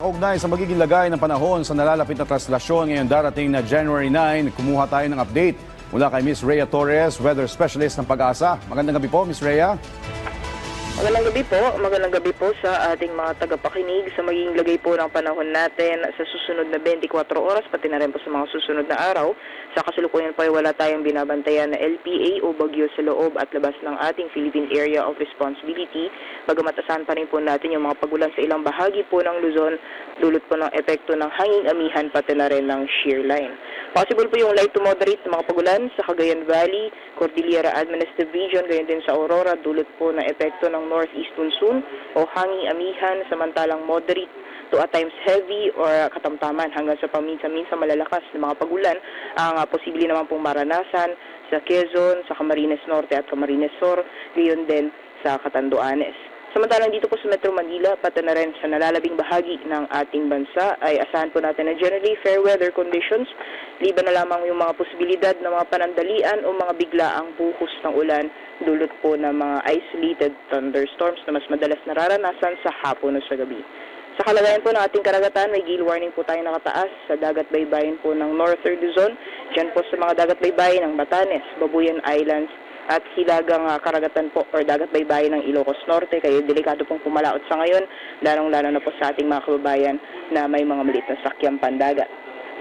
kaugnay sa magiging lagay ng panahon sa nalalapit na translasyon ngayong darating na January 9, kumuha tayo ng update mula kay Ms. Rhea Torres, Weather Specialist ng Pag-asa. Magandang gabi po, Ms. Rhea. Magandang gabi po. Magandang gabi po sa ating mga tagapakinig sa magiging lagay po ng panahon natin sa susunod na 24 oras, pati na rin po sa mga susunod na araw. Sa kasalukuyan po ay wala tayong binabantayan na LPA o bagyo sa loob at labas ng ating Philippine Area of Responsibility. Bagamat asahan pa rin po natin yung mga pagulan sa ilang bahagi po ng Luzon, dulot po ng epekto ng hanging amihan pati na rin ng shear line. Possible po yung light to moderate na mga pagulan sa Cagayan Valley, Cordillera Administrative Region, gayon din sa Aurora, dulot po ng epekto ng northeast monsoon o hanging amihan, samantalang moderate to at times heavy or katamtaman hanggang sa paminsan-minsan malalakas na mga pagulan ang posible naman pong maranasan sa Quezon, sa Camarines Norte at Camarines Sur, gayon din sa Catanduanes. Samantalang dito po sa Metro Manila, pati na rin sa nalalabing bahagi ng ating bansa ay asahan po natin na generally fair weather conditions, liban na lamang yung mga posibilidad ng mga panandalian o mga biglaang buhos ng ulan, dulot po ng mga isolated thunderstorms na mas madalas nararanasan sa hapon o sa gabi. Sa kalagayan po ng ating karagatan, may gale warning po tayo nakataas sa dagat baybayin po ng Northern Luzon, dyan po sa mga dagat baybayin ng Batanes, Babuyan Islands, at hilagang karagatan po or dagat baybayin ng Ilocos Norte. Kaya delikado pong pumalaot sa ngayon, lalong-lalo na po sa ating mga kababayan na may mga maliit na sakyang pandagat.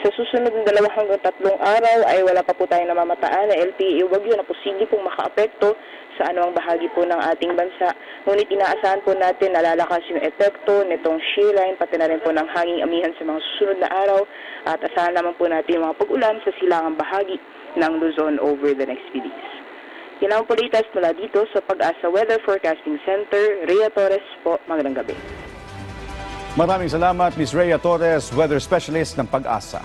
Sa susunod ng 2 hanggang 3 araw ay wala pa po tayong namamataan na LPA o bagyo na posible pong makaapekto sa anumang bahagi po ng ating bansa. Ngunit inaasahan po natin na lalakas yung epekto nitong shear line pati na rin po ng hanging amihan sa mga susunod na araw at asahan naman po natin yung mga pag-ulan sa silangang bahagi ng Luzon over the next few days. Yan ang po latest mula dito sa Pag-asa Weather Forecasting Center. Rhea Torres po, magandang gabi. Maraming salamat, Ms. Rhea Torres, Weather Specialist ng Pag-asa.